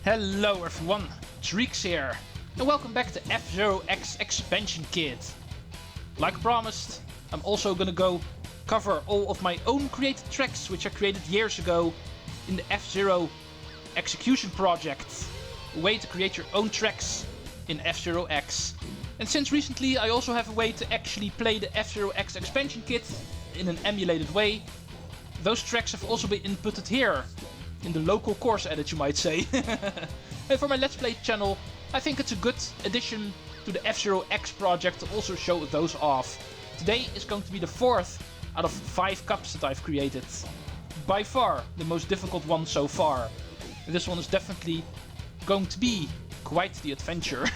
Hello everyone, Treecks here, and welcome back to F-Zero X Expansion Kit. Like promised, I'm also gonna go cover all of my own created tracks which I created years ago in the F-Zero execution project. A way to create your own tracks in F-Zero X. And since recently I also have a way to actually play the F-Zero X Expansion Kit in an emulated way. Those tracks have also been inputted here, in the local course edit you might say. And for my Let's Play channel, I think it's a good addition to the F-Zero X project to also show those off. Today is going to be the 4th out of 5 cups that I've created. By far the most difficult one so far. And this one is definitely going to be quite the adventure.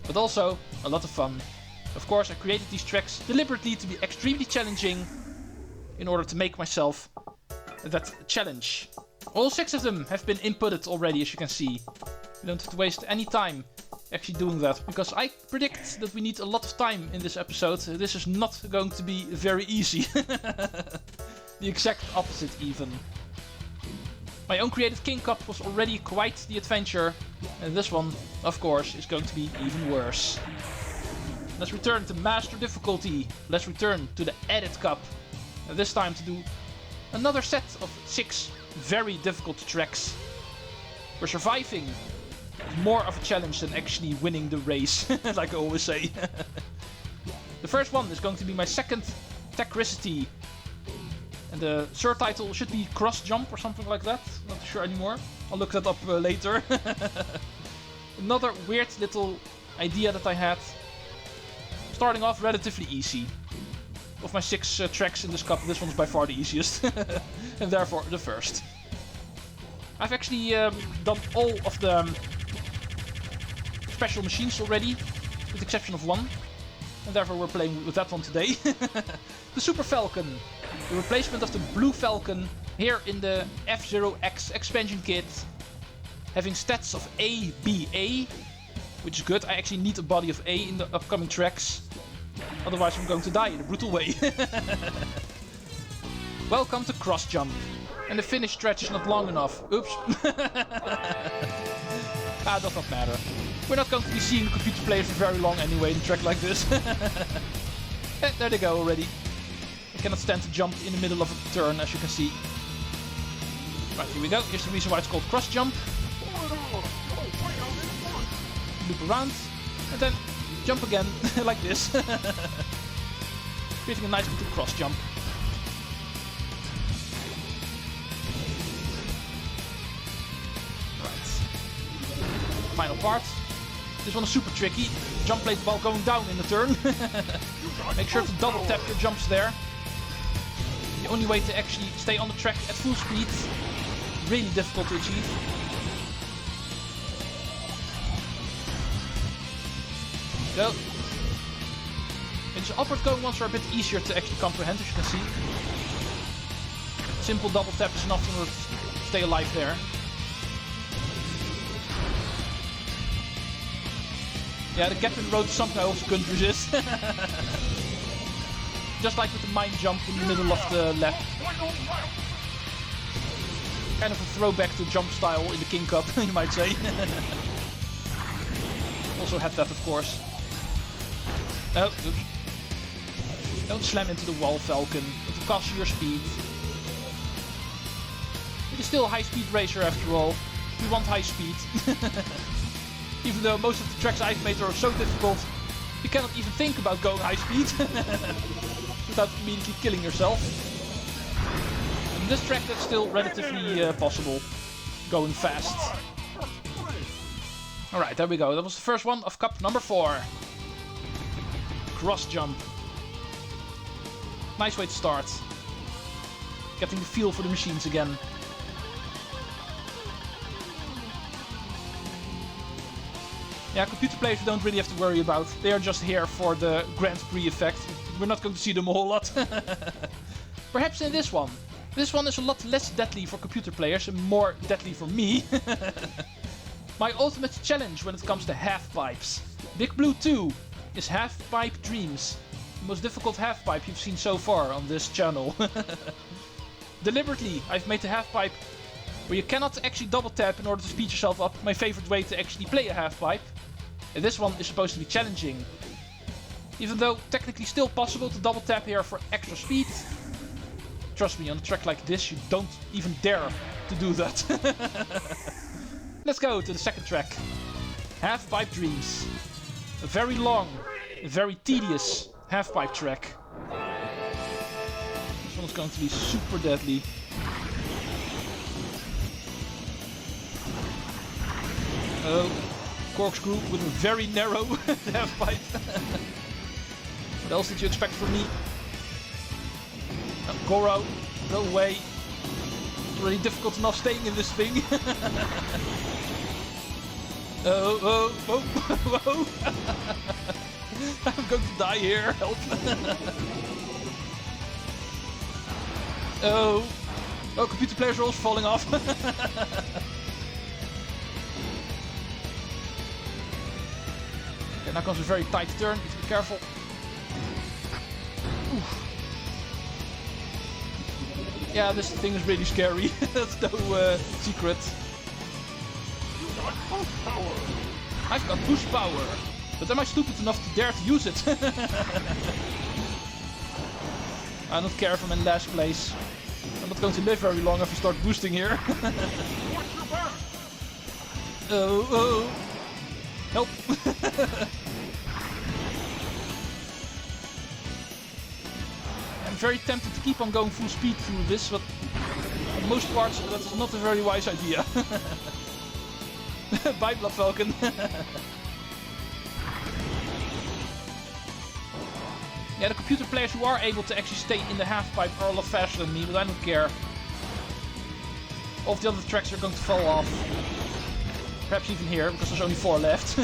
But also a lot of fun. Of course I created these tracks deliberately to be extremely challenging in order to make myself that challenge. All 6 of them have been inputted already, as you can see. You don't have to waste any time actually doing that, because I predict that we need a lot of time in this episode. This is not going to be very easy. The exact opposite even. My own created King Cup was already quite the adventure, and this one, of course, is going to be even worse. Let's return to Master Difficulty. Let's return to the Edit Cup. And this time to do another set of 6 very difficult tracks. Where surviving is more of a challenge than actually winning the race, like I always say. The first one is going to be my second Tekricity. And the third title should be Cross Jump or something like that. Not sure anymore. I'll look that up later. Another weird little idea that I had. Starting off relatively easy. Of my 6 tracks in this cup, this one's by far the easiest. And therefore the first. I've actually done all of the special machines already, with the exception of one. And therefore we're playing with that one today. The Super Falcon. The replacement of the Blue Falcon here in the F-Zero X Expansion Kit. Having stats of A, B, A. Which is good. I actually need a body of A in the upcoming tracks. Otherwise I'm going to die in a brutal way. Welcome to Cross Jump. And the finish stretch is not long enough. Oops. Does not matter. We're not going to be seeing the computer players for very long anyway in a track like this. There they go already. I cannot stand to jump in the middle of a turn, as you can see. Right, here we go. Here's the reason why it's called Cross Jump. Loop around. And then jump again, like this. Creating a nice little cross jump. Right. Final part. This one is super tricky. Jump late while going down in the turn. Make sure to double tap your jumps there. The only way to actually stay on the track at full speed. Really difficult to achieve. Go. And these upward going ones are a bit easier to actually comprehend, as you can see. Simple double tap is enough in order to stay alive there. Yeah, the gap in the road is something I also couldn't resist. Just like with the mine jump in the middle of the lap. Kind of a throwback to jump style in the King Cup, you might say. Also had that, of course. Oh, oops. Don't slam into the wall, Falcon. It will cost you your speed. It is still a high-speed racer after all. We want high speed. Even though most of the tracks I've made are so difficult, you cannot even think about going high speed without immediately killing yourself. In this track that's still relatively possible, going fast. Alright, there we go. That was the first one of cup number 4. Cross jump. Nice way to start. Getting the feel for the machines again. Yeah, computer players we don't really have to worry about. They are just here for the Grand Prix effect. We're not going to see them a whole lot. Perhaps in this one. This one is a lot less deadly for computer players and more deadly for me. My ultimate challenge when it comes to half-pipes. Big Blue 2 is Half-Pipe Dreams. The most difficult half-pipe you've seen so far on this channel. Deliberately, I've made the half-pipe where you cannot actually double tap in order to speed yourself up. My favorite way to actually play a half-pipe. And this one is supposed to be challenging. Even though technically still possible to double tap here for extra speed. Trust me, on a track like this you don't even dare to do that. Let's go to the second track. Half-pipe Dreams. A very long, very tedious half-pipe track. This one is going to be super deadly. Oh, Corkscrew with a very narrow half-pipe. What else did you expect from me? Goro, go away. It's already difficult enough staying in this thing. Oh. I'm going to die here, help. Oh, computer players are also falling off. Okay, now comes a very tight turn, need to be careful. Oof. Yeah, this thing is really scary. That's no secret. I've got push power, but am I stupid enough to dare to use it? I don't care if I'm in last place. I'm not going to live very long if I start boosting here. Oh. Help. I'm very tempted to keep on going full speed through this, but for most parts that's not a very wise idea. Bye, Blood Falcon. Yeah, the computer players who are able to actually stay in the half-pipe are a lot faster than me, but I don't care. All of the other tracks are going to fall off. Perhaps even here, because there's only 4 left.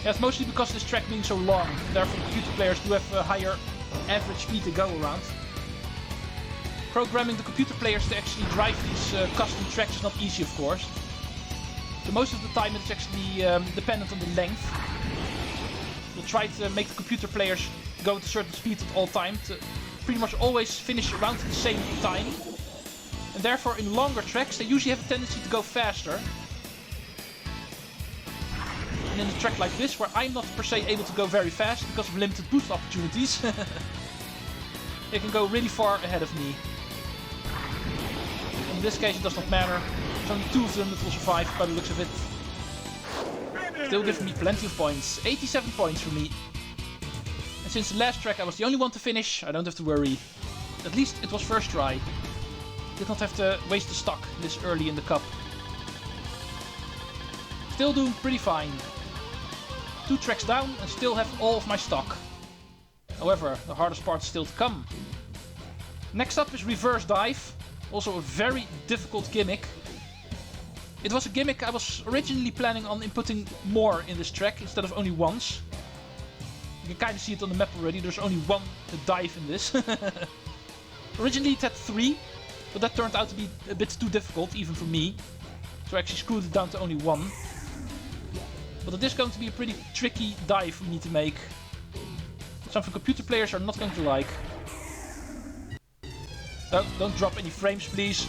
Yeah, it's mostly because this track being so long. Therefore, computer players do have a higher average speed to go around. Programming the computer players to actually drive these custom tracks is not easy, of course. So most of the time it's actually dependent on the length. We'll try to make the computer players go at a certain speed at all time to pretty much always finish around the same time. And therefore in longer tracks they usually have a tendency to go faster. And in a track like this, where I'm not per se able to go very fast because of limited boost opportunities, they can go really far ahead of me. In this case it does not matter. There's only 2 of them that will survive by the looks of it. Still giving me plenty of points. 87 points for me. And since the last track I was the only one to finish, I don't have to worry. At least it was first try. Did not have to waste the stock this early in the cup. Still doing pretty fine. 2 tracks down and still have all of my stock. However, the hardest part is still to come. Next up is reverse dive. Also a very difficult gimmick. It was a gimmick I was originally planning on inputting more in this track instead of only once. You can kind of see it on the map already, there's only 1 dive in this. Originally it had 3, but that turned out to be a bit too difficult even for me. So I actually screwed it down to only 1. But it is going to be a pretty tricky dive we need to make. Something computer players are not going to like. Oh, don't drop any frames, please.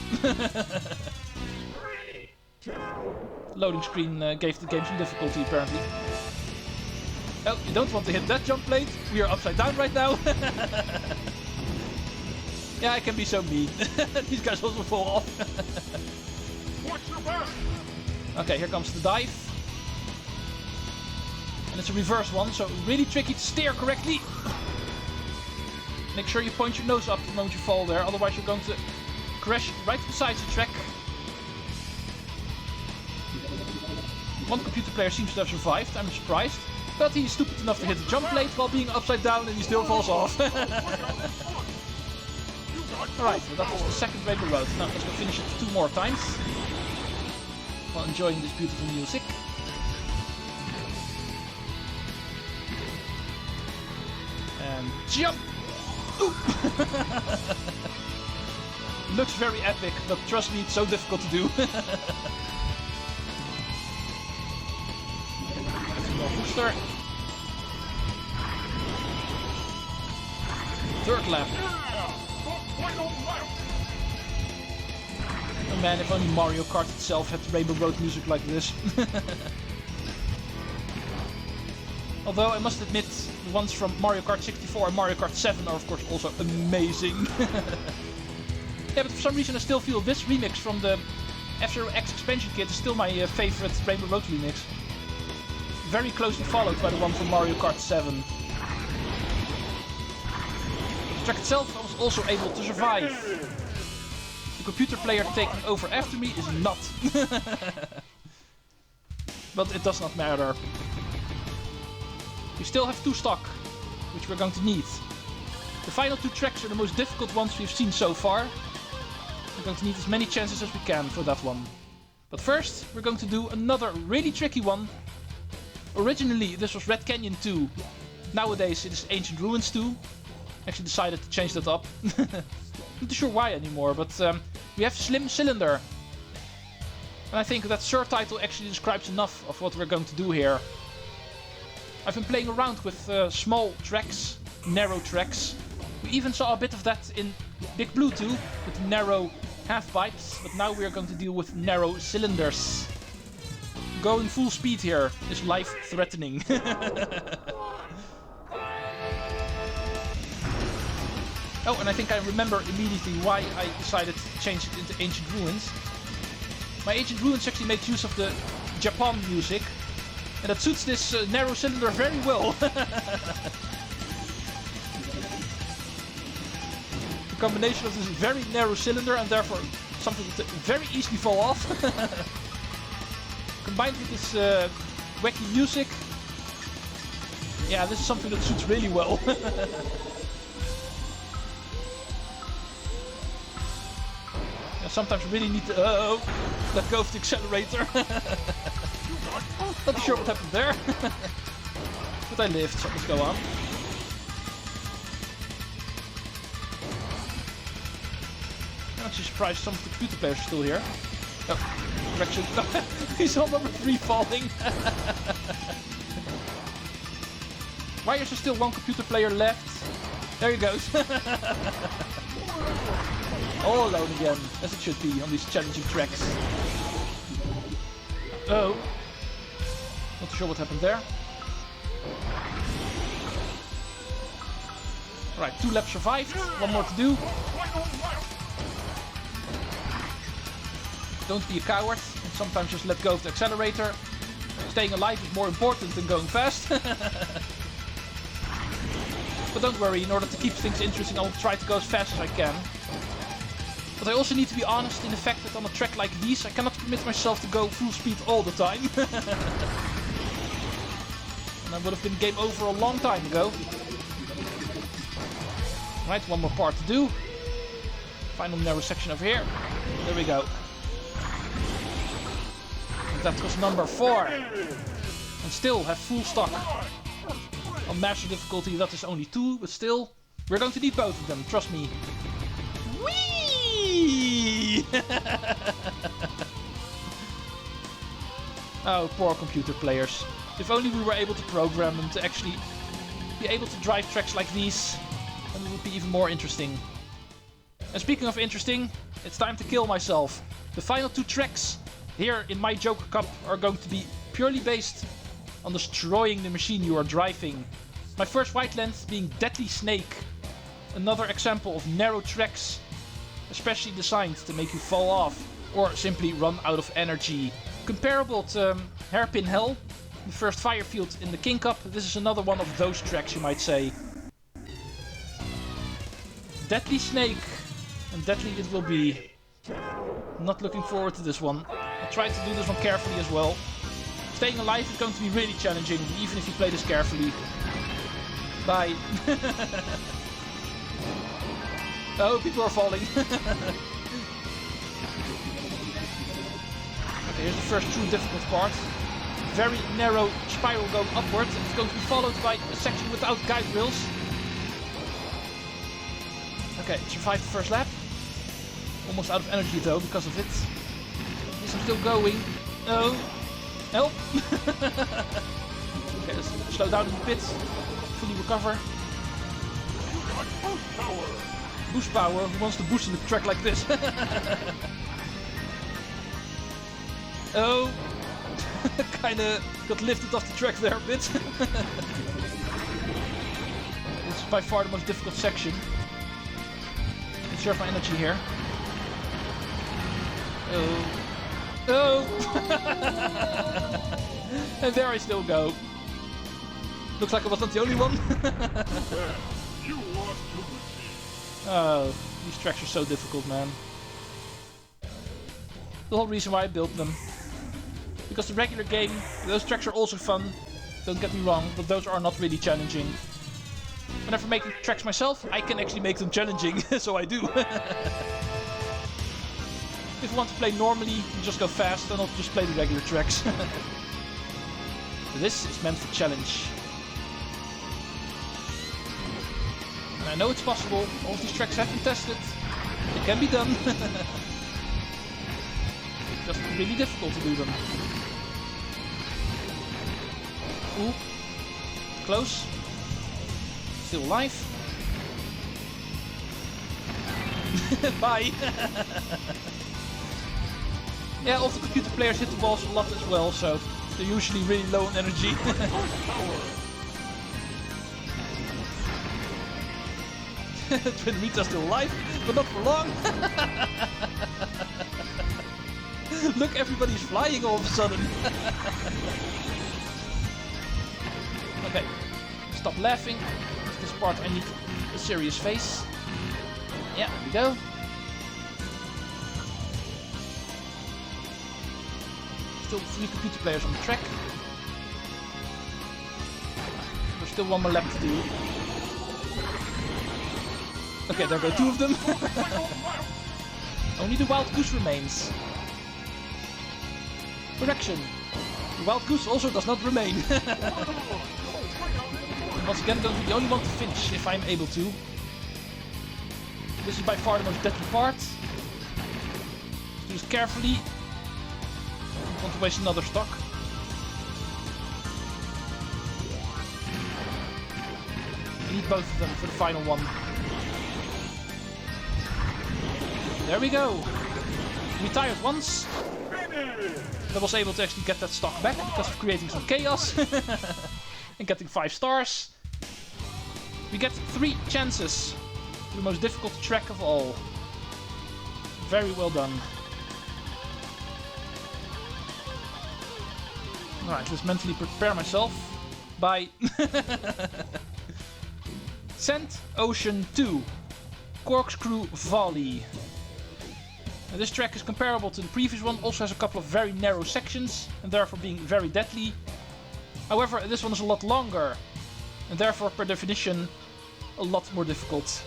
Loading screen gave the game some difficulty, apparently. Oh, you don't want to hit that jump plate? We are upside down right now. Yeah, I can be so mean. These guys also fall off. Okay, here comes the dive. And it's a reverse one, so really tricky to steer correctly. Make sure you point your nose up the moment you fall there, otherwise you're going to crash right beside the track. One computer player seems to have survived, I'm surprised. But he's stupid enough to hit the jump plate while being upside down and he still falls off. Alright, so that was the second Rainbow Road. Now let's go finish it 2 more times. While enjoying this beautiful music. And jump! Looks very epic, but trust me, it's so difficult to do. More booster. Third lap. Oh man, if only Mario Kart itself had Rainbow Road music like this. Although I must admit, the ones from Mario Kart 64 and Mario Kart 7 are of course also amazing. Yeah, but for some reason I still feel this remix from the F-Zero X expansion kit is still my favorite Rainbow Road remix. Very closely followed by the one from Mario Kart 7. The track itself I was also able to survive. The computer player taking over after me is not. But it does not matter. We still have 2 stock, which we're going to need. The final 2 tracks are the most difficult ones we've seen so far. We're going to need as many chances as we can for that one. But first, we're going to do another really tricky one. Originally, this was Red Canyon 2. Nowadays, it is Ancient Ruins 2. Actually decided to change that up. Not too sure why anymore, but we have Slim Cylinder. And I think that subtitle actually describes enough of what we're going to do here. I've been playing around with small tracks, narrow tracks. We even saw a bit of that in Big Blue 2, with narrow half-pipes, but now we are going to deal with narrow cylinders. Going full speed here is life-threatening. Oh, and I think I remember immediately why I decided to change it into Ancient Ruins. My Ancient Ruins actually made use of the Japan music, and that suits this narrow cylinder very well. The combination of this very narrow cylinder and therefore something that very easily fall off, combined with this wacky music, yeah, this is something that suits really well. Sometimes you really need to let go of the accelerator. Not sure what happened there. But I lived, so let's go on. I'm actually surprised some of the computer players are still here. Oh, correction. He's on number 3 falling. Why is there still 1 computer player left? There he goes. All alone again, as it should be on these challenging tracks. Oh. Not too sure what happened there. Alright, 2 laps survived, 1 more to do. Don't be a coward, and sometimes just let go of the accelerator. Staying alive is more important than going fast. But don't worry, in order to keep things interesting, I'll try to go as fast as I can. But I also need to be honest in the fact that on a track like these, I cannot commit myself to go full speed all the time. And that would have been game over a long time ago. Right, 1 more part to do. Final narrow section over here. There we go. And that was number 4. And still have full stock. On master difficulty that is only 2, but still, we're going to need both of them, trust me. Whee! Oh, poor computer players. If only we were able to program them to actually be able to drive tracks like these, then it would be even more interesting. And speaking of interesting, it's time to kill myself. The final 2 tracks here in my Joker Cup are going to be purely based on destroying the machine you are driving. My first white length being Deadly Snake. Another example of narrow tracks, especially designed to make you fall off or simply run out of energy. Comparable to Hairpin Hell, the first fire field in the King Cup, this is another one of those tracks, you might say. Deadly Snake, and deadly it will be. Not looking forward to this one. I'll try to do this one carefully as well. Staying alive is going to be really challenging, even if you play this carefully. Bye. Oh, people are falling. Okay, here's the first true difficult part. Very narrow spiral going upwards, and it's going to be followed by a section without guide rails. Okay, survived the first lap. Almost out of energy though, because of it. Yes, I'm still going. No. Help! Okay, let's slow down a bit. Fully recover. Boost power. Who wants to boost in a track like this? Oh! Kinda got lifted off the track there a bit. This is by far the most difficult section. Conserve my energy here. Oh. Oh! And there I still go. Looks like I was not the only one. Oh, these tracks are so difficult, man. The whole reason why I built them. Because the regular game, those tracks are also fun, don't get me wrong, but those are not really challenging. Whenever making tracks myself, I can actually make them challenging, so I do. If you want to play normally, you just go fast and not just play the regular tracks. This is meant for challenge. And I know it's possible, all of these tracks have been tested. It can be done. It's just really difficult to do them. Ooh. Close. Still alive. Bye. Yeah, all the computer players hit the walls a lot as well, so they're usually really low on energy. Twin Rita's still alive, but not for long. Look, everybody's flying all of a sudden. Okay, stop laughing. This part I need a serious face. Yeah, there we go. Still 3 computer players on the track. There's still one more lap to do. Okay, there go 2 of them. Only the wild goose remains. Correction. The wild goose also does not remain. Once again, going to be the only one to finish if I'm able to. This is by far the most deadly part. Do this carefully. Don't want to waste another stock. I need both of them for the final one. There we go. Retired once. I was able to actually get that stock back because of creating some chaos. And getting 5 stars. We get 3 chances. The most difficult track of all. Very well done. Alright, let's mentally prepare myself by Sand Ocean 2 Corkscrew Folly. Now, this track is comparable to the previous one, also has a couple of very narrow sections and therefore being very deadly. However, this one is a lot longer and therefore per definition a lot more difficult.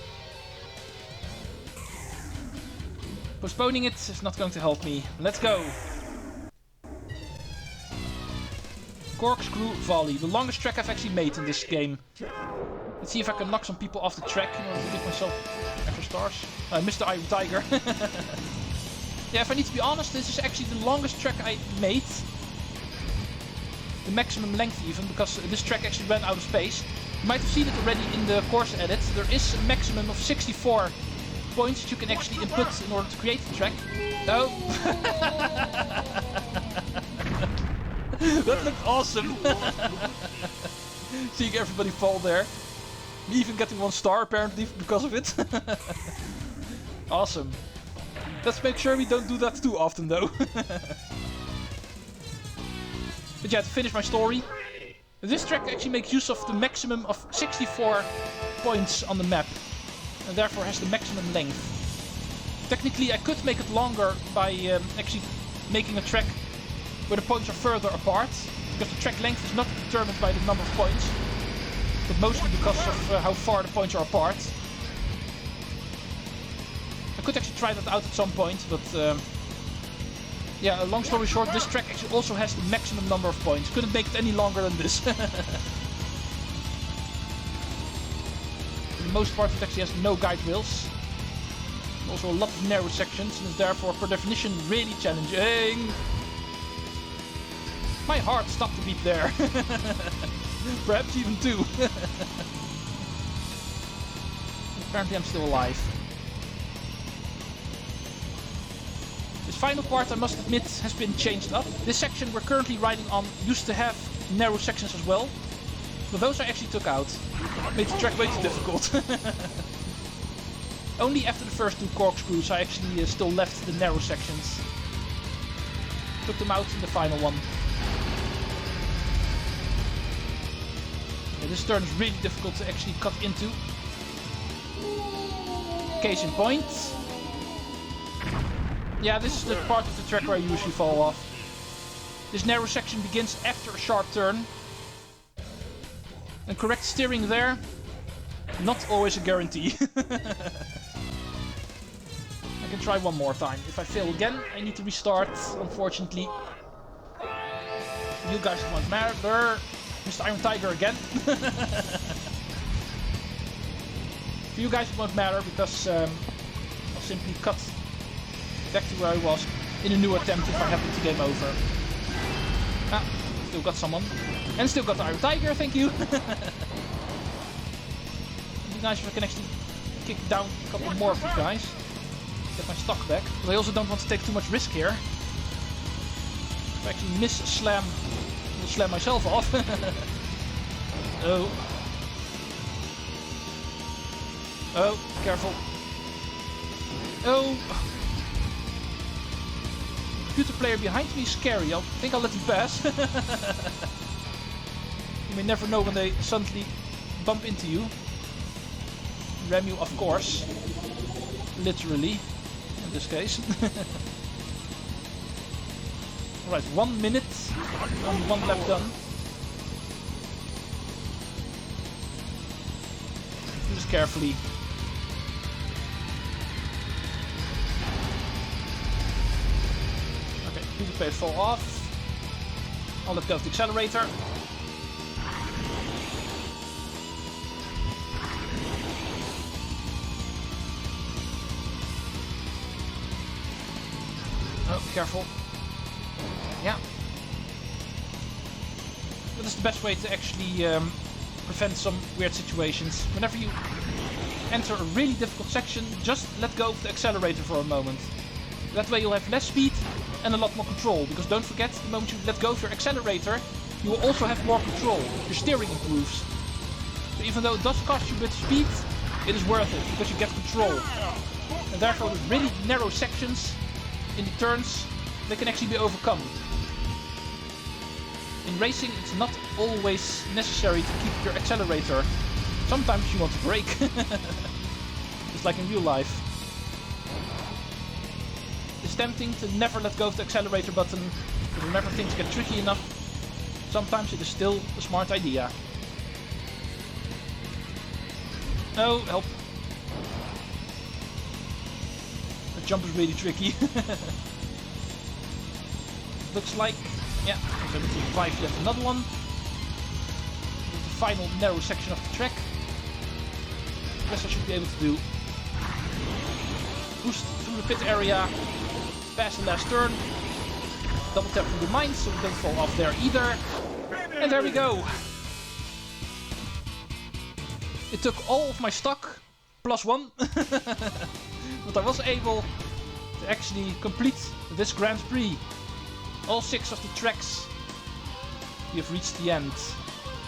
Postponing it is not going to help me. Let's go! Corkscrew Volley, the longest track I've actually made in this game. Let's see if I can knock some people off the track in order to give myself extra stars. I missed the Iron Tiger. Yeah, if I need to be honest, this is actually the longest track I made. The maximum length even, because this track actually ran out of space. You might have seen it already in the course edit. There is a maximum of 64 points that you can actually input in order to create the track. Oh! That looked awesome! Seeing everybody fall there. Me even getting 1 star apparently because of it. Awesome. Let's make sure we don't do that too often though. But yeah, to finish my story. This track actually makes use of the maximum of 64 points on the map. And therefore has the maximum length. Technically I could make it longer by actually making a track where the points are further apart. Because the track length is not determined by the number of points. But mostly because of how far the points are apart. I could actually try that out at some point, but yeah, long story short, this track actually also has the maximum number of points. Couldn't make it any longer than this. For the most part it actually has no guide rails. Also a lot of narrow sections and is therefore per definition really challenging. My heart stopped a beat there. Perhaps even 2. Apparently I'm still alive. This final part, I must admit, has been changed up. This section we're currently riding on used to have narrow sections as well. But those I actually took out. Made the track way too difficult. Only after the first 2 corkscrews I actually still left the narrow sections. Took them out in the final one. Yeah, this turn is really difficult to actually cut into. Case in point. Yeah, this is the part of the track where I usually fall off. This narrow section begins after a sharp turn. And correct steering there, not always a guarantee. I can try one more time. If I fail again, I need to restart, unfortunately. You guys won't matter. Mr. Iron Tiger again. For you guys it won't matter because I'll simply cut back to where I was in a new attempt if I happen to game over. Ah, still got someone. And still got the Iron Tiger, thank you. It'd be nice if I can actually kick down a couple more of you guys. Get my stock back. But I also don't want to take too much risk here. If I actually miss a slam, I will slam myself off. Oh. Oh, careful. Oh. Computer player behind me is scary. I think I'll let him pass. You may never know when they suddenly bump into you. Ram you, of course. Literally, in this case. Alright, 1 minute. Only 1 lap done. Do this carefully. Okay, computer player fall off. I'll let go of the accelerator. Oh, careful. Yeah. That is the best way to actually prevent some weird situations. Whenever you enter a really difficult section, just let go of the accelerator for a moment. That way you'll have less speed and a lot more control. Because don't forget, the moment you let go of your accelerator, you will also have more control. Your steering improves. So even though it does cost you a bit of speed, it is worth it because you get control. And therefore with really narrow sections in the turns, they can actually be overcome. In racing, it's not always necessary to keep your accelerator. Sometimes you want to brake. Just like in real life. It's tempting to never let go of the accelerator button, but whenever things get tricky enough, sometimes it is still a smart idea. Oh, help. The jump is really tricky. Looks like, yeah, 75 left, another one. This is the final narrow section of the track. The rest I should be able to do. Boost through the pit area, pass the last turn, double tap through the mines so we don't fall off there either. And there we go. It took all of my stock, +1, but I was able to actually complete this Grand Prix. All 6 of the tracks, we have reached the end.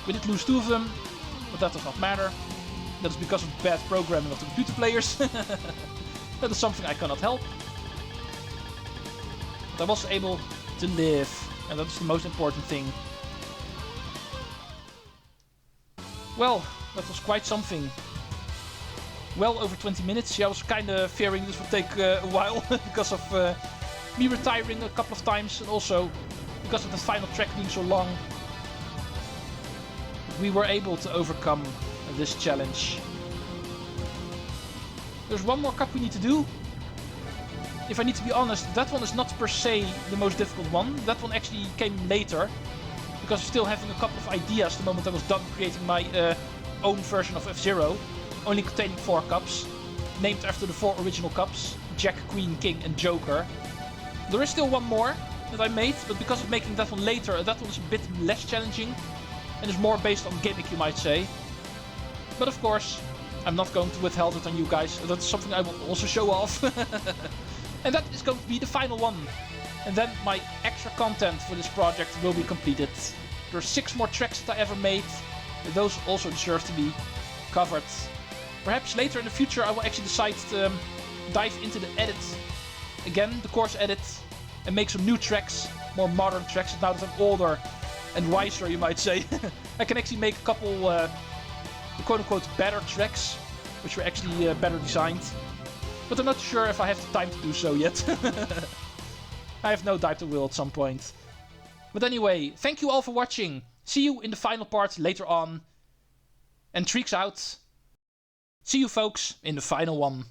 We did lose 2 of them, but that does not matter. That is because of bad programming of the computer players. That is something I cannot help. But I was able to live, and that is the most important thing. Well, that was quite something. Well over 20 minutes. Yeah, I was kinda fearing this would take a while because of me retiring a couple of times, and also because of the final track being so long. We were able to overcome this challenge. There's one more cup we need to do. If I need to be honest, that one is not per se the most difficult one. That one actually came later, because I'm still having a couple of ideas the moment I was done creating my own version of F-Zero, only containing 4 cups, named after the 4 original cups, Jack, Queen, King and Joker. There is still one more that I made, but because of making that one later, that one is a bit less challenging and is more based on gimmick, you might say. But of course, I'm not going to withhold it on you guys. That's something I will also show off. And that is going to be the final one. And then my extra content for this project will be completed. There are 6 more tracks that I ever made. Those also deserve to be covered. Perhaps later in the future I will actually decide to dive into the edit again, the course edit, and make some new tracks, more modern tracks. Now that I'm older and wiser, you might say, I can actually make a couple quote-unquote better tracks, which were actually better designed. But I'm not sure if I have the time to do so yet. I have no doubt I will at some point. But anyway, thank you all for watching. See you in the final part later on. And Treecks out. See you folks in the final one.